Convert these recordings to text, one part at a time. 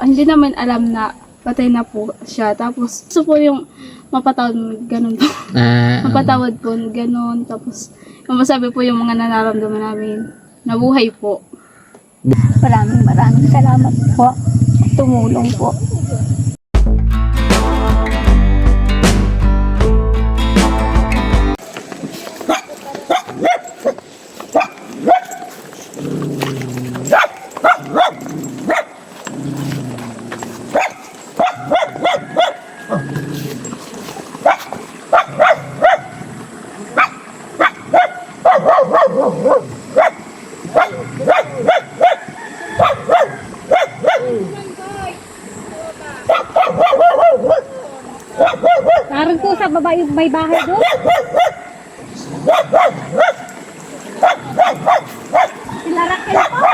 Hindi naman alam na patay na po siya. Tapos gusto po yung mapatawad, ganun po. Mapatawad po, ganun. Tapos masabi po yung mga nararamdaman namin. Nabuhay po. Maraming salamat po. Tumulong po. Parang po sa baba yung may bahay doon. Sila Raquel po.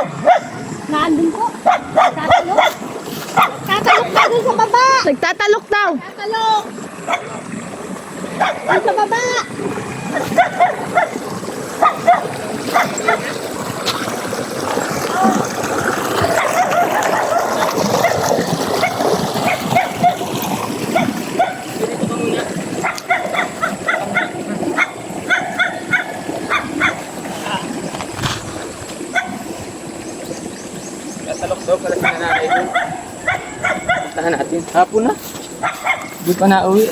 Naandun po. Tatalok. Tatalok na doon sa baba. Nagtatalok daw. Tatalok. Doon sa baba. Talok daw pala sa nanay ko. Puntahan natin. Hapon na. Hindi pa nauwi.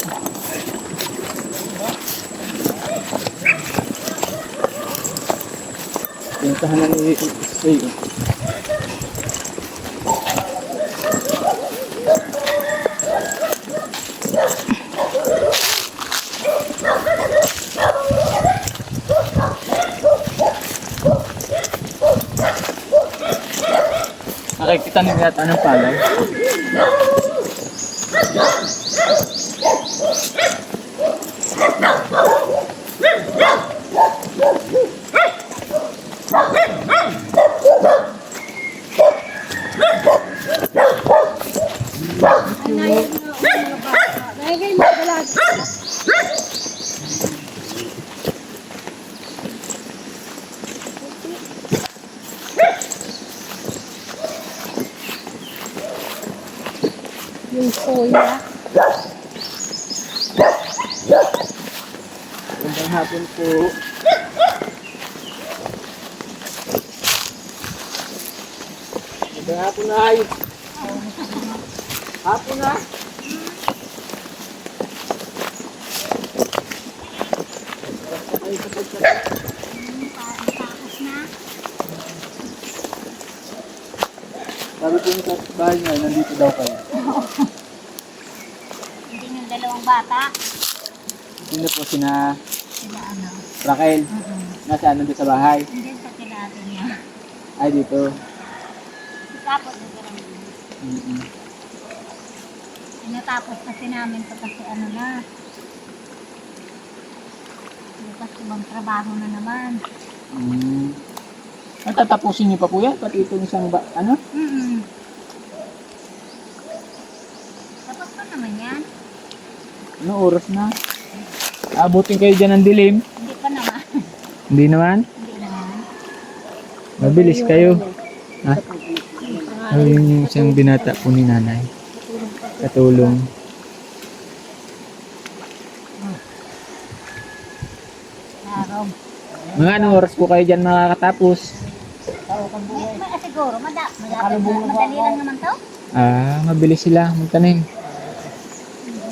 Puntahan na ni Soy. Nakikita niyo yata ng palay. Yung soya. Magandang hapon po. Magandang hapon na ay. Hapon na. Sabi po yung bahay niya, nandito daw kayo. Hindi yung dalawang bata. Sino po sina Sila ano. Raquel? Nasaan? Nandito sa bahay? Hindi sa kinati niya. Ay, dito. Tapos ito lang. Tinatapos kasi namin ito kasi ano na. Bukas ibang trabaho na naman. Natatapusin niyo pa po yan? Pati itong isang ano? Tapos pa naman yan. Ano oras na? Abutin kayo dyan ng dilim? Hindi pa naman. Hindi naman? Hindi naman. Mabilis kayo. Ha? Ayun yung isang binata po ni nanay. Katulong. Araw. Mga anong oras po kayo dyan makakatapos? Siguro, madali lang naman to. Mabilis sila magtanim.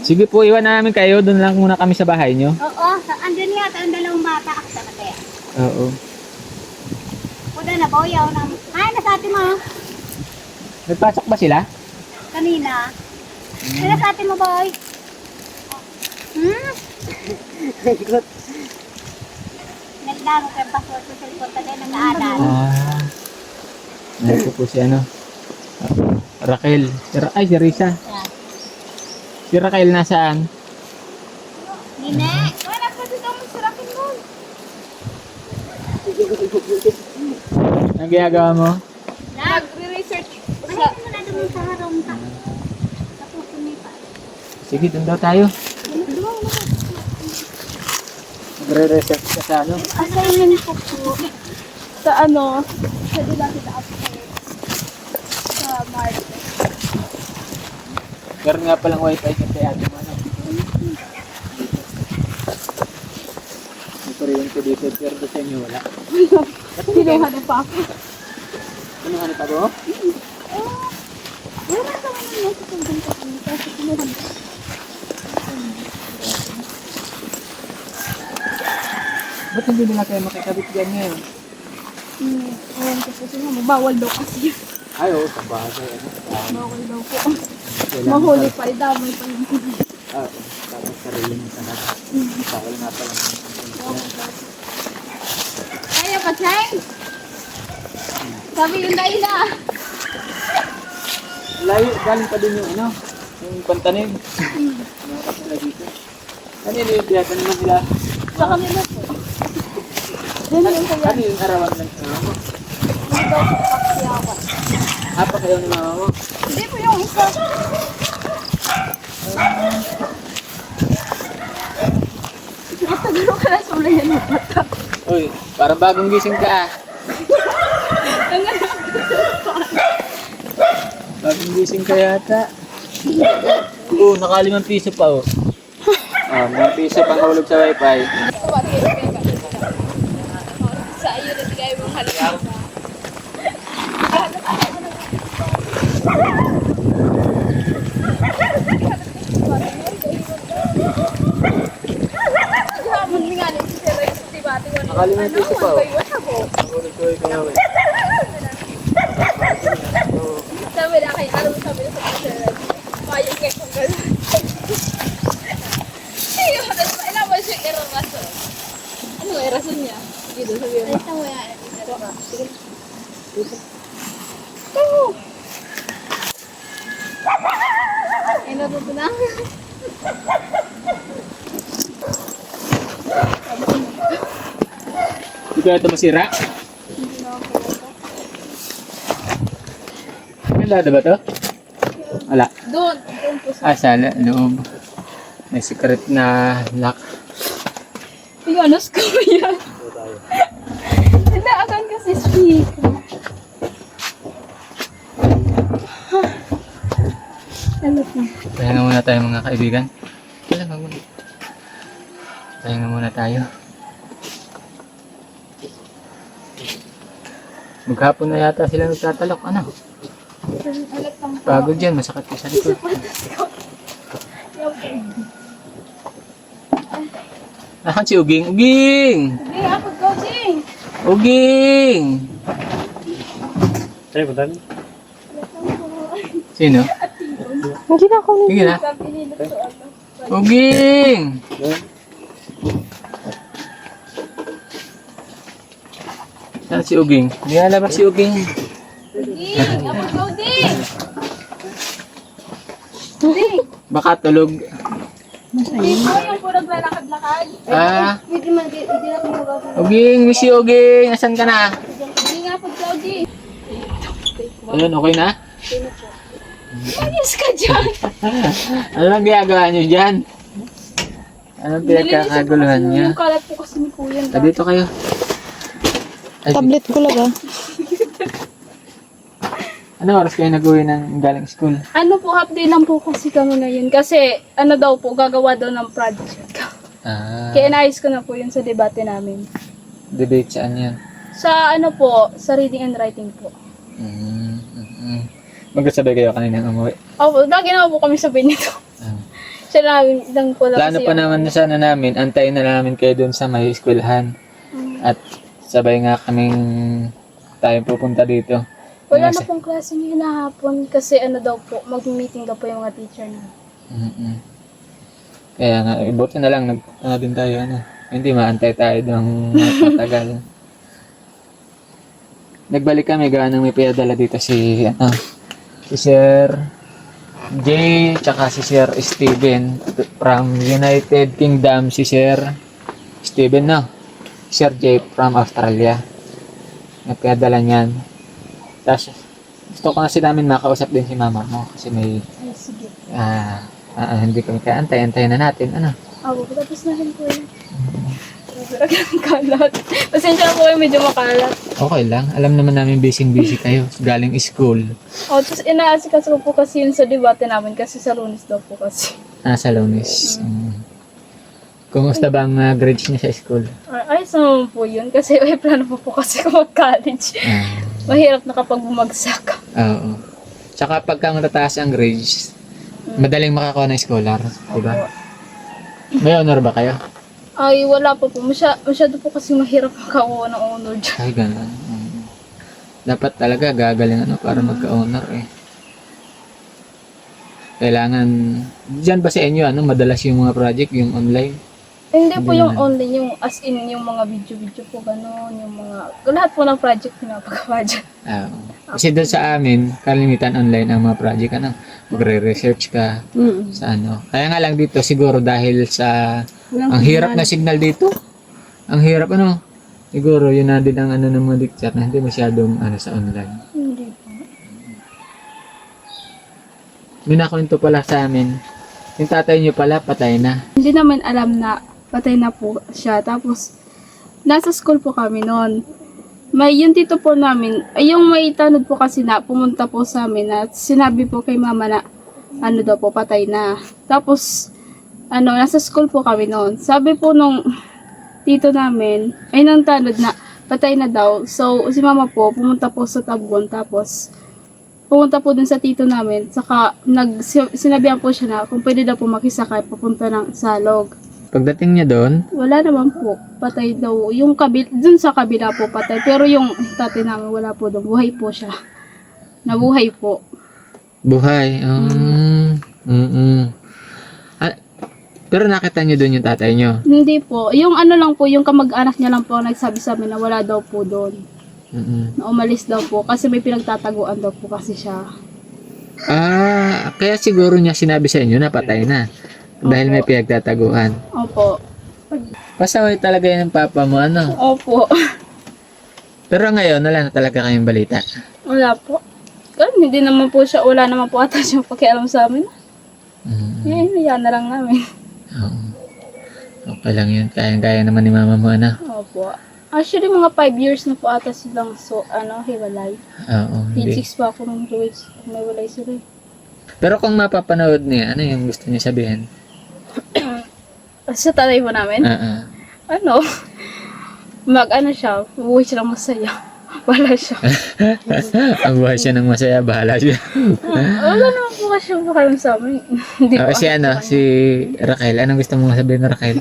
Sige po, iwan namin kayo. Doon lang muna kami sa bahay nyo. Oo, andun yata ang dalawang bata. Akta na kaya. Oo. Puda na, boyaw na. Ay, nasa atin mo. Nagpasok ba sila? Kanina. Ay, nasa atin mo, boy. Nagdaro kayo pasok sa cellphone tayo nag-aaral. Ito po si ano? Raquel. Ay, si Risa. Si Raquel nasaan? Nine. Wala pa dito mo sa rakin mo. Ang ginagawa mo? Nag-research. Ay, mo na doon sa harong ka. Tapos sumipa. Sige, doon daw tayo. Magre-research ka sa ano? Assignment ko po sa ano, sa Dilapit Upstairs sa Martes. Meron nga palang wifi kasi ate mo, ano? May kuryente dito, pero doon sa inyo wala. Kinuha na pa ako. Ano hanap ako? Wala ka naman yung sa tungkol sa kanya. Kasi kinuha na. Ba't hindi nila kayo makikabit dyan ngayon? Ayan kasi sila, bawal daw kasi yun. Ay, oo, sa bagay. Bawal daw po. Mahuli pa, idamay pa yung kulit. Ah, tapos sarili mo talaga. Bawal nga pala. Kaya pa, Chay? Sabi yung daila. Layo, galing pa din yung ano, yung pantanim. Nakakap nila dito. Ano yun yung tiyatan naman nila? Sa kanila po. Yan yung kaya. Ano yung arawan ng mama mo? Hindi daw po paksiyawan. Apa kayo ni mama mo? Hindi po yung isa. Matagalo ka na sa ulayan mo bata. Uy, parang bagong gising ka ah. Bagong gising ka yata. Oo, naka 5 piso pa oh. Ah, 5 piso pang hulog sa wifi. Sa iyo na bigay mong halaga. Naka 5 piso pa oh. Hulog sa wifi namin. Sabi na kayo, alam mo sabi na sa pagkasalan. Mayang kayo kung gano'n. Ayun, alam mo siya yung rason. Ano yung rason niya? Dito, sabi mo. Ito mo yan. Sige. Ito. Ay, natuto na. Hindi kaya ito masira? May lada ba ito? Wala. Doon po sa... Ah, sa loob. May secret na lock. Yung ano, kuya. Hindi, akan kasi speaker. Ano po? Pahinga muna tayo mga kaibigan. Kailangan muna. Pahinga muna tayo. Maghapon na yata sila nagtatalok. Ano? Alat lang po. Pagod yan. Masakit ko sa likod. Ahan si Uging. Uging! Hindi, ako coaching. Uging! Sino? Hindi na ako. Sige na. Sabi nila to ano. Uging! Saan si Uging? Hindi halabas si Uging. Ding! Ako coaching! Ding! Baka tulog. Ding po yung puro naglalakad-lakad. Ah, Hindi natin magagawa. Uging! Miss you, Uging! Asan ka na? Hindi nga po coaching. Ayun, okay na? Ayos ka dyan! Ano lang ginagawa niyo dyan? Anong pinagkakaguluhan niyo? Yung kalat po kasi ni Kuya. Ah, dito kayo. Ay, Tablet ko lang ah. ano oras kayo nag-uwi ng galing school? Ano po, half day lang po kasi kami ngayon. Kasi ano daw po, gagawa daw ng project. Ah, Kaya naayos ko na po yun sa debate namin. debate saan yan? Sa ano po, sa reading and writing po. Magkasabay kayo kanina umuwi. Opo, lagi na po kami sabi nito. Ah. Siya lang po lang Plano kasi pa yung- naman na sana namin, antayin na namin kayo doon sa may eskwelahan. At sabay nga kaming tayo pupunta dito. Wala Kasi- na pong klase ngayon na hapon kasi ano daw po, mag-meeting daw po yung mga teacher na. Mm-mm. Kaya nga, buti na lang nagpunta din tayo. Ano. Hindi maantay tayo ng matagal. Nagbalik kami gawa ng may pinadala dito si Sir Jay tsaka si Sir Steven from United Kingdom. Si Sir Steven, no? Sir Jay from Australia. Nagpadala niyan. Tapos gusto ko kasi namin makausap din si mama mo kasi may Ay, sige. hindi kami kaya antay na natin. Ano? Opo, tapos na rin po yun. bibira ng kalat. Pasensya na po kayo, medyo makalat. Okay lang. Alam naman namin busy kayo. Galing school. O, tapos inaasikaso ko po kasi yun sa debate namin kasi sa Lunes daw po kasi. Sa Lunes. Kumusta ba ang grades niya sa school? Ayos naman po yun kasi may plano po kasi ko mag-college. Mahirap na kapag bumagsak. Oo. Tsaka pagka matataas ang grades, madaling makakuha ng scholar. Diba? May honor ba kayo? Ay, wala pa po. Masyado po kasi mahirap makakuha ng honor dyan. Ay, ganun. Dapat talaga gagaling para magka-honor eh. Kailangan, dyan ba sa inyo, madalas yung mga project, yung online? Hindi po Hindi yung naman. online, yung as in, yung mga video-video po, gano'n, yung mga, lahat po ng project pinapagawa dyan. Oo. Kasi doon sa amin, kalimitan online ang mga project, magre-research ka sa Kaya nga lang dito, siguro dahil sa, ang hirap na signal dito. Ang hirap, siguro yun na din ang ng mga teacher na hindi masyadong sa online. Hindi po. Minakwento pala sa amin, yung tatay niyo pala, patay na. Hindi naman alam na patay na po siya. Tapos, nasa school po kami noon. Yung tito po namin, yung may tanod po kasi na pumunta po sa amin na sinabi po kay mama na daw po, patay na. Tapos, nasa school po kami noon. Sabi po nung tito namin, nang tanod na patay na daw. So, si mama po, pumunta po sa Tabuan. Tapos, pumunta po dun sa tito namin. Saka, sinabihan po siya na kung pwede daw po makisakay papunta ng Salog. Pagdating niya doon, Wala naman po. Patay daw. Yung dun sa kabila po patay. Pero yung tatay namin wala po doon. Buhay po siya. Nabuhay po. buhay. Pero nakita niyo doon yung tatay niyo. Hindi po. Yung lang po, yung kamag-anak niya lang po ang nagsabi sa amin na wala daw po doon. Na umalis daw po. Kasi may pinagtataguan daw po kasi siya. Kaya siguro niya sinabi sa inyo na patay na. Dahil may pinagtataguan. Opo. Pasaway talaga yan ng papa mo, Opo. Pero ngayon, wala na talaga kayong balita. Wala po. Kasi hindi naman po siya, wala naman po ata siya pakialam sa amin. Yan na lang namin. Oo. Okay lang yun. Kaya naman ni mama mo, Opo. Actually, mga 5 years na po ata silang hiwalay. Oo. Grade Hindi. 6 pa ako nung may walay sila. Pero kung mapapanood niya, ano yung gusto niya sabihin? Sa tatay mo namin, siya, buhay siya ng masaya. Wala siya. Ang buhay siya ng masaya, bahala siya. Wala naman po kasi yung pakialam sa amin. Hindi po. Si Raquel, anong gusto mong sabihin, Raquel?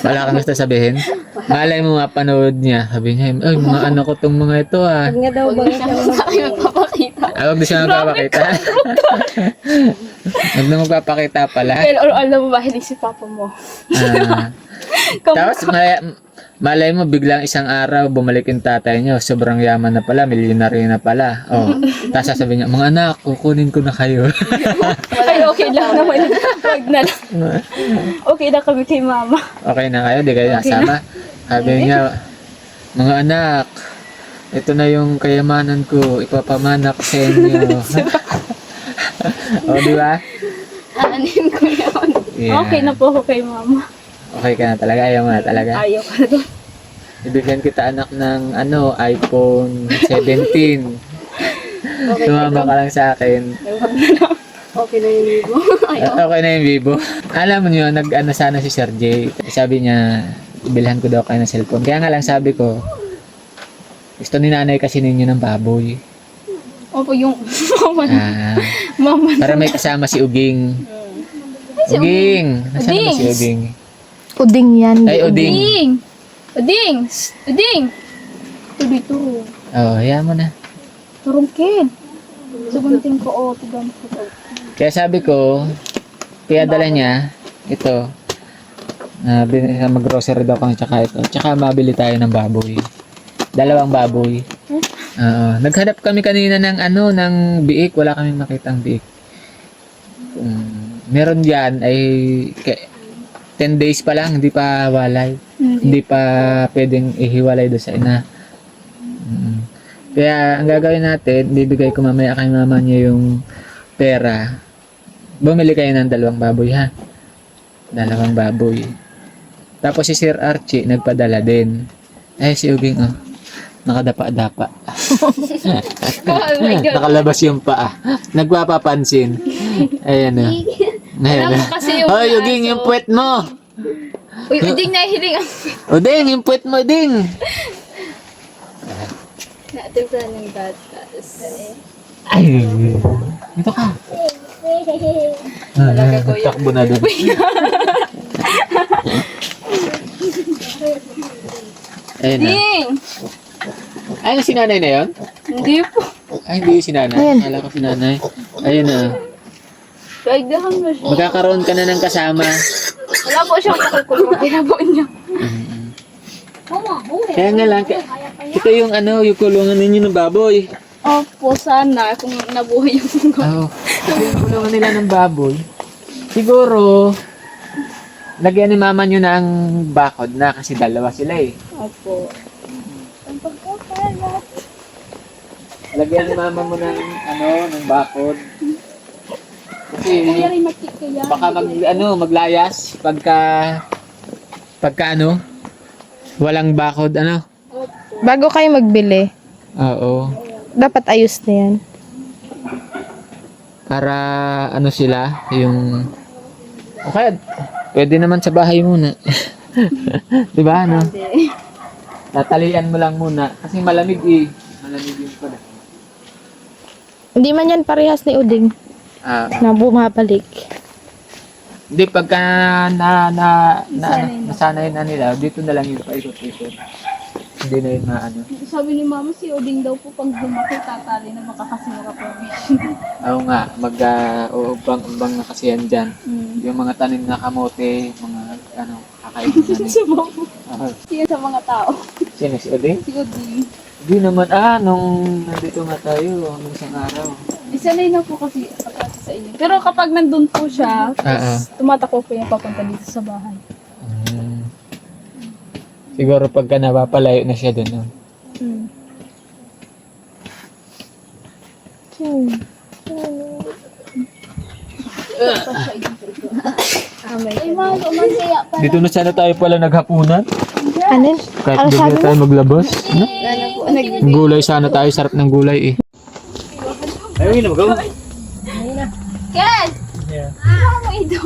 Wala kang gusto sabihin? Malay mo mapanood niya. Sabi niya, ay, mga anak ko tong mga ito Huwag nga daw ba siya magpapakita. Huwag na siya magpapakita. Huwag na magpapakita pala. Pero alam mo ba, hindi si papa mo. Tapos malay mo biglang isang araw bumalik yung tatay niyo, sobrang yaman na pala, milyonaryo na pala. Tapos sasabihin niya, mga anak, kukunin ko na kayo. Ay, okay lang naman. Huwag na lang. Okay na kami kay mama. Okay na kayo, di kayo nasama. Sabi niya, mga anak, ito na yung kayamanan ko, ipapamanak sa inyo. Di ba? Anin ko yun. Yeah. Okay na po ako kay mama. Okay ka na talaga, ayaw mo na talaga. Ayaw ko na doon. Ibigyan kita anak ng iPhone 17. Tumama ka lang sa akin. Okay na yung libo. Okay na yung Vivo. Alam mo nyo, sana si Sir J. Sabi niya, bilhan ko daw kayo ng cellphone. Kaya nga lang sabi ko, gusto ni nanay kasi ninyo ng baboy. Opo, yung mama. Para may kasama si Uging. Uging! Nasaan ba si Uging? Uding yan. Ay, Uding. Uding! Uding! Ito dito. Hayaan mo na. Turungkin. Sugunting ko, tigan ko. Kaya sabi ko, kaya dala niya, ito, mag-grocery daw kami tsaka ito. Tsaka mabili tayo ng baboy. 2 baboy. Naghanap kami kanina ng ng biik. Wala kaming makitang biik. Meron diyan ay 10 days pa lang, hindi pa walay. Hindi pa pwedeng ihiwalay doon sa ina. Kaya ang gagawin natin, bibigay ko mamaya kay mama niya yung pera. Bumili kayo ng 2 baboy, ha? 2 baboy. Tapos si Sir Archie, nagpadala din. Eh, si Ubing, oh. Nakadapa-dapa. Oh my God. Nakalabas yung paa. Nagpapapansin. Ayan, oh. Ayan, Alam mo oh. kasi yung Oh, Ubing, yung puwet mo. Uy, uding na hiling ang Uding, yung puwet mo, Uding. natimplahan ng gatas. Ay, dito ka. Takbo na doon. Ayun na. Ding! Ay, si nanay na yun? Hindi po. Ay, hindi si nanay. Ayan. Akala ko si nanay. Ayun na. Kaigdahan mo siya. Magkakaroon ka na ng kasama. Wala po siyang pakukulong. Kinabo niya. Kaya nga lang, ito yung ano, yung kulungan ninyo ng baboy. Opo, sana kung nabuhay yung mga. Oo. Ito yung kulungan nila ng baboy. Siguro, lagyan ni mama nyo ng bakod na kasi dalawa sila eh. Opo. Lagyan ni mama mo ng ano, ng bakod. Kasi Kaya rin makikaya. baka maglayas pagka ano, walang bakod ano. Bago kayo magbili, Oo. dapat ayos na yan. Para ano sila, yung okay, pwede naman sa bahay muna. 'Di ba ano? Tatalian mo lang muna kasi malamig eh. Malamig yung pala. Hindi man yan parehas ni Uding Ah, na bumabalik. hindi pagka nasanay na nila, dito na lang yung paikot-ikot. Hindi na yun maano. Sabi ni mama si Oding daw po pag lumaki tatali na baka kasi nakaprovision. Oo nga, uubang na kasi yan dyan. Yung mga tanim na kamote, mga ano, kakainin na Sa babo. Ah, Siya sa mga tao. sino si Oding? Si Oding. Hindi naman, nung nandito nga tayo, nung isang araw. Isanay na po kasi pagkasa sa inyo. Pero kapag nandun po siya, tumatakbo po yung papunta dito sa bahay. Siguro pagka napapalayo na siya dun. No? Ay, mahal, umansaya pa. Dito na sana tayo pala naghapunan. Ano? Kahit Ano hindi sabi na mo? tayo maglabas. No? Nag- Gulay sana tayo, sarap ng gulay eh. Ayun na, magawa. Ken! Ano mo ito?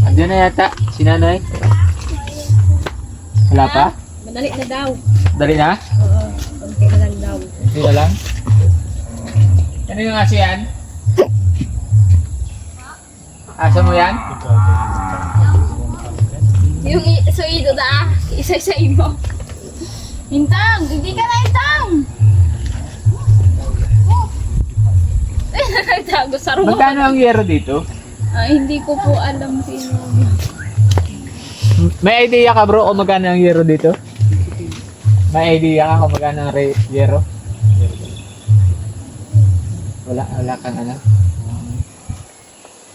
Andiyan na yata, si nanay. Wala pa? Madali na daw. Dali na? Konti na lang daw. Hindi na lang. Ano yung aso yan? Aso mo yan? Yung suido na, isa-isa mo. Hintang! Hindi ka na hintang! Nagtago sa rumah. Magkano ang yero dito? Hindi ko po alam sino. May idea ka bro kung magkano ang yero dito? May idea ka kung magkano ang yero? Wala kang ano?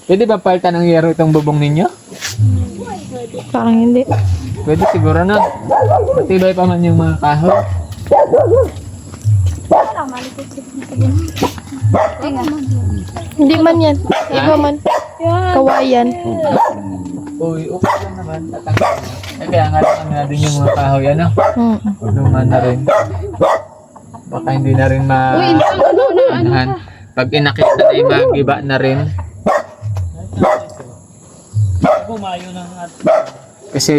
Pwede ba palitan ng yero itong bubong ninyo? Parang hindi. Pwede siguro na. Matibay pa man yung mga kahoy. Hindi man yan. Iba man. Kawayan. Uy, okay lang naman. Tatanggalin na. Eh, kaya nga lang na din yung mga kahoy, ano? Luma na rin. Baka hindi na rin anuhan. Pag inakita na yung magiba na rin. Kasi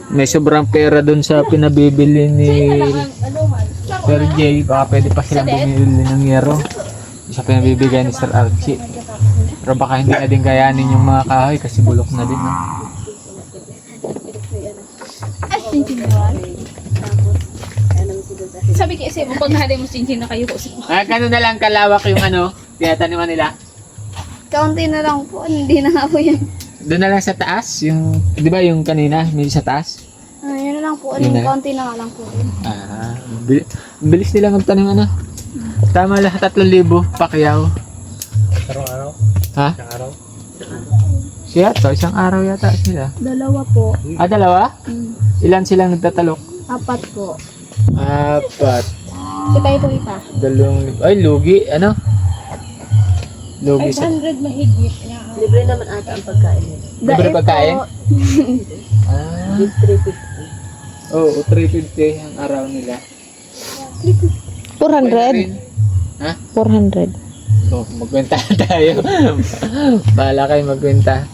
may sobrang pera dun sa pinabibili ni Sir Jay. Baka pwede pa silang bumili ng yero sa pinabibigay ni Sir Archie. Pero baka hindi na din kayanin yung mga kahoy kasi bulok na din. No? Sabi kasi mo pag nahali mo sinsin na kayo ko. Gano'n na lang kalawak yung ano, tinataniman nila. Kaunti na lang po, hindi na nga po yan. Doon na lang sa taas, yung, di ba yung kanina, may sa taas? Yun na lang po, Yun na. kaunti na nga lang po. Bilis nila magtanim ano. Tama lahat 3,000 pakyaw. Araw-araw? Ha? Isang araw? Siya to, isang araw yata sila. Dalawa po, Dalawa? Ilan silang nagtatalok? 4 po. 4. Si tayo po ita. 2,000. Ay, lugi. Ano? Lugi sa... 500 mahigit. Libre naman ata ang pagkain nila. Libre pagkain? Po. Ah, With 350. oo, 350 ang araw nila. 400. Ha? 400. Oh, magkwenta na tayo. Bahala kayo magkwenta.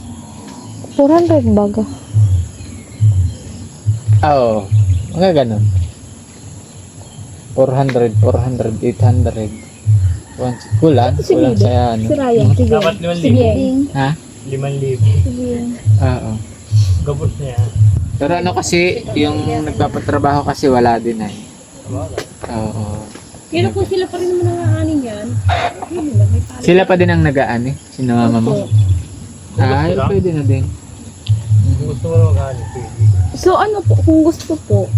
400 baga. Oo, mga ganun. 400, 400, 800. Kulang sa ano. Si Ryan, sige. Dapat 5,000. Sige. Ha? 5,000. Sige. Oo. Gabos niya. Pero ano kasi, yung nagpapatrabaho kasi wala din ay. Oo. Pero kung sila pa rin naman nanganganin yan, Sila pa din ang nagaan eh, sina mama mo. Ay, pwede na din. Kung gusto mo naman kanin, pwede. So ano po, kung gusto po,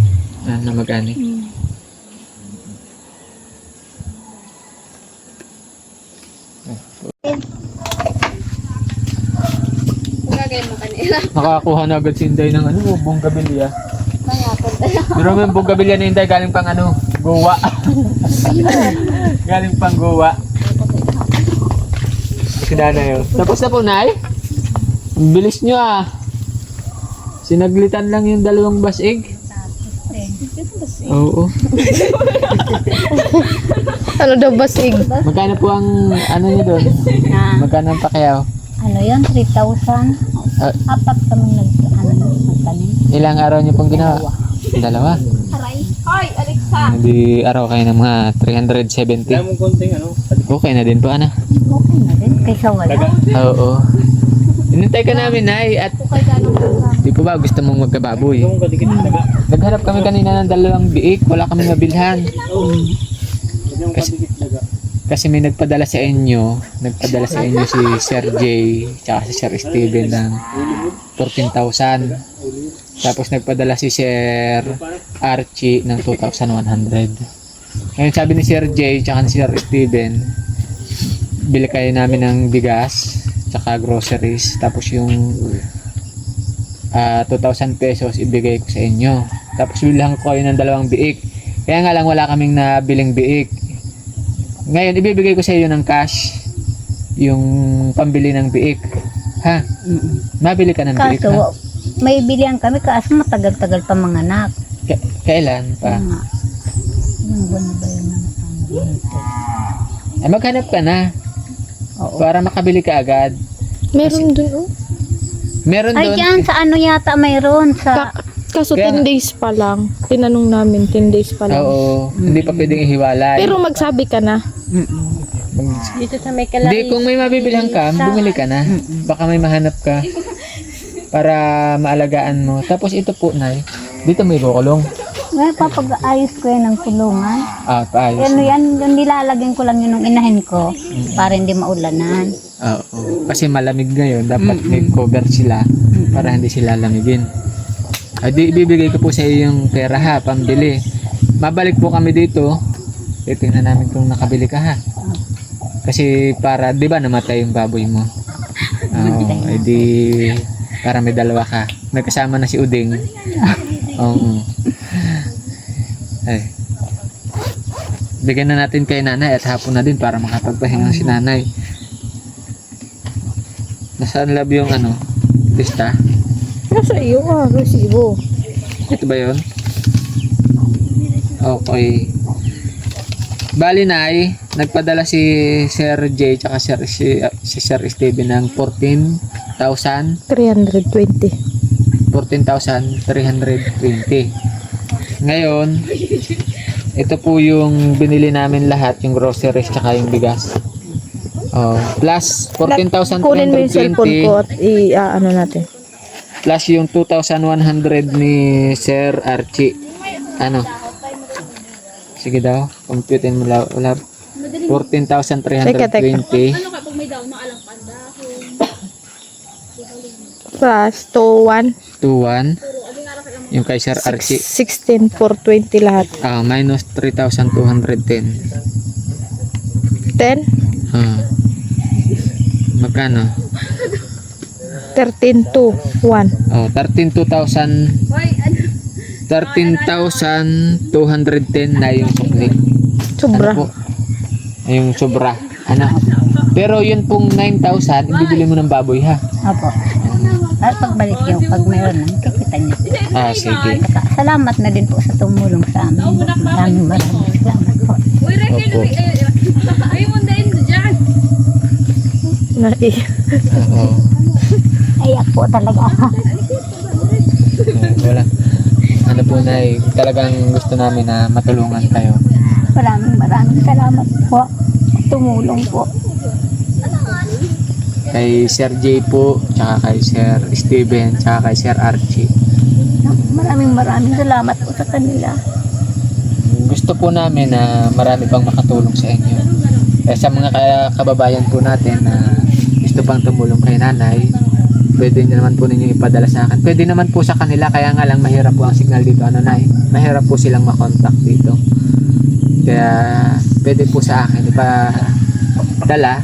Na mag-ani. Nakakuha na agad si Inday ng ano, bonggabilya. Pero may bonggabilya ni Inday galing pang ano, Goa. Galing pang Goa. Si Nanay yun. Tapos na po, Nay? Ang bilis nyo ah. Sinaglitan lang yung 2 basig. Oo. Ano daw basig? Magkano po ang ano nyo doon? Magkano ang pakiyaw? ano yun, 3,000. Ah, Apat kami nagtanim. ilang araw nyo pong ginawa? 2. Ay, Alexa! Hindi araw kayo ng mga 370. Kaya mong konting ano, Okay na din po, ana. Okay na din, kaysa wala. Oo. Inintay ka namin, Nay. At di po ba gusto mong magkababoy? yung kadikit ng daga. Naghanap kami kanina ng 2 biik. Wala kami mabilhan. Yung kadikit daga. Kasi may nagpadala sa inyo. Nagpadala sa inyo si Sir Jay tsaka si Sir Steven ng 14,000. Tapos nagpadala si Sir Archie ng 2,100. Ngayon sabi ni Sir Jay tsaka ni Sir Steven, bili kayo namin ng bigas tsaka groceries. Tapos yung 2,000 pesos ibigay ko sa inyo. Tapos bilhan ko kayo ng 2 biik. Kaya nga lang wala kaming nabiling biik. Ngayon ibibigay ko sa iyo ng cash yung pambili ng biik. Ha? Mabili ka ng biik, ha? Kaso, may bilihan kami, kaso matagal-tagal pa mga anak. Kailan pa? Yung buwan na ba yun ng Ay, maghanap ka na. Oo. Para makabili ka agad. Meron dun, oh. Meron Ay, doon. dyan, sa ano yata mayroon, sa... Kaso Kaya- 10 days pa lang. Tinanong namin, 10 days pa lang. Oo. Hindi pa pwedeng ihiwalay. Pero magsabi ka na. Dito sa may Hindi, kung may mabibilhan ka, bumili ka na. Baka may mahanap ka. Para maalagaan mo. Tapos ito po, Nay. Dito may kukulong. Ngayon, papag-ayos ko yan ng kulungan. Paayos. Ano yan, yung nilalagyan ko lang yun ng inahin ko, para hindi maulanan. Oo. Kasi malamig ngayon. Dapat may cover sila para hindi sila lamigin. Di ibibigay ko po sa iyo yung pera, ha, pambili. Mabalik po kami dito. Titingnan namin kung nakabili ka, ha. Kasi para, di ba, namatay yung baboy mo. Oo, edi para may 2 ka. May kasama na si Uding. Oo. Ay. Bigyan na natin kay nanay at hapon na din para makapagpahinga si nanay. Nasaan lab yung ano? Lista? Nasa iyo, resibo. Ito ba yun? Okay. Bali, Nay, nagpadala si Sir Jay tsaka si Sir Steven ng 14,320. 14,320. Ngayon, ito po yung binili namin lahat, yung groceries tsaka yung bigas. Oh, plus Kunin mo yung cellphone ko 14,320 at ano natin. plus yung 2,100 ni Sir Archie. Ano? Sige daw, computein mo lab. 14,320 Plus 2,1. 21 yung kay Sir Archie. 16,420 lahat. Minus 3,210. 10, Magkano? 13,201. 13,210 na yung sukli. Sobra. Ano po? Yung sobra. Ano? Pero yun pong 9,000, ibibili mo ng baboy ha. Opo. At pagbalik yung pag mayroon na, kikita niyo. Ah, sige. Saka, salamat na din po sa tumulong sa amin. Maraming salamat po. Opo. Oo. Ayak po talaga. Wala. Ano po na talagang gusto namin na matulungan kayo. Maraming salamat po. Tumulong po. Kay Sir J po, tsaka kay Sir Steven, tsaka kay Sir Archie. Maraming salamat po sa kanila. Gusto po namin na marami pang makatulong sa inyo. Kaya sa mga kababayan po natin na gusto pang tumulong kay nanay, pwede nyo naman po ninyo ipadala sa akin. Pwede naman po sa kanila, kaya nga lang mahirap po ang signal dito. Ano nay? Mahirap po silang makontak dito. Kaya pwede po sa akin ipadala.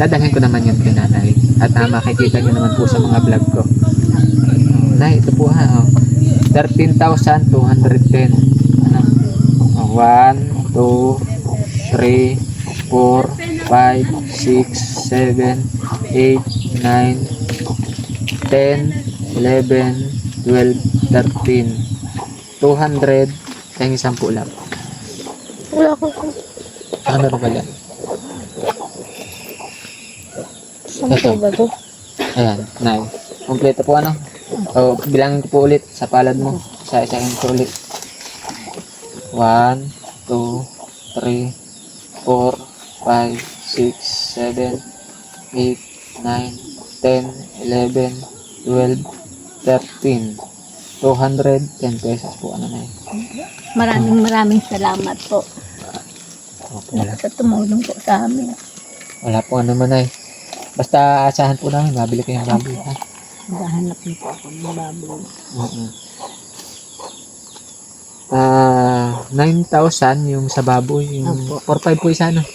Dadalhin ko naman yun kay nanay. At makikita nyo naman po sa mga vlog ko. Nay, ito po ha. 13,210. Ano? 1, 2, 3, 4, 5, 6, 7, 8, 9, 10, 11, 12, 13, 200, yung isang lang. Wala ko. Ano ba yan? Saan po ba to? Ayan, nine. Kompleto po ano? O, bilangin ko po ulit sa palad mo. Isa-isahin ko ulit. 1, 2, 3, 4, 5, 6, 7, 8, 9, 10, 11, 12, 13, 210 pesos po. Ano na yun? Maraming salamat po Wala, sa tumulong po sa amin. wala po ano man ay. Basta asahan po namin, mabili ko yung baboy ha. Maghahanap niyo po ako ng baboy. 9,000 yung sa baboy, yung 4,500 po isa no.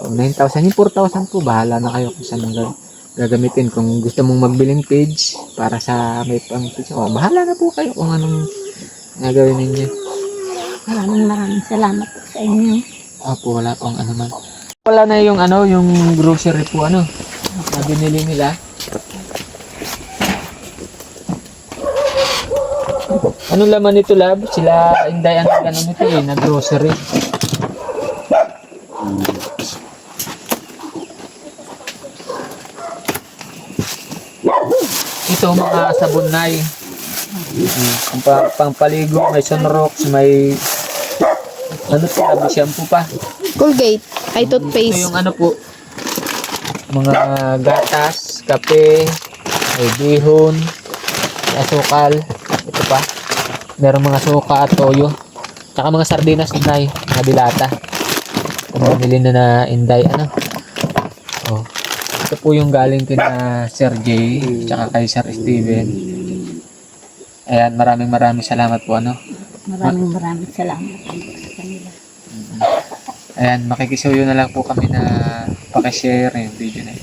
9,000, yung 4,000 po bahala na kayo kung saan ang gagamitin. Kung gusto mong magbiling page para sa may pang page, bahala na po kayo kung anong gagawin ninyo. Maraming salamat po sa inyo. Po, wala pong ano man. Wala na yung ano, yung grocery po ano, na binili nila. Ano laman nito, lab? Sila Inday ang ano nito na grocery. Ito mga sabunay. Pangpaligo, may sunrox, may ano to, labi shampoo pa. Colgate. Ay, Ito toothpaste. yung ano po, mga gatas, kape, may bihon, may asukal, ito pa. Meron mga suka at toyo. Tsaka mga sardinas na mga dilata. Kung binili na Inday, ano. Oh. Ito po yung galing kina Sir J, tsaka kay Sir Steven. Ayan, maraming salamat po, ano. Maraming salamat po sa kanila. Ayan, makikisuyo na lang po kami na pakishare yung video na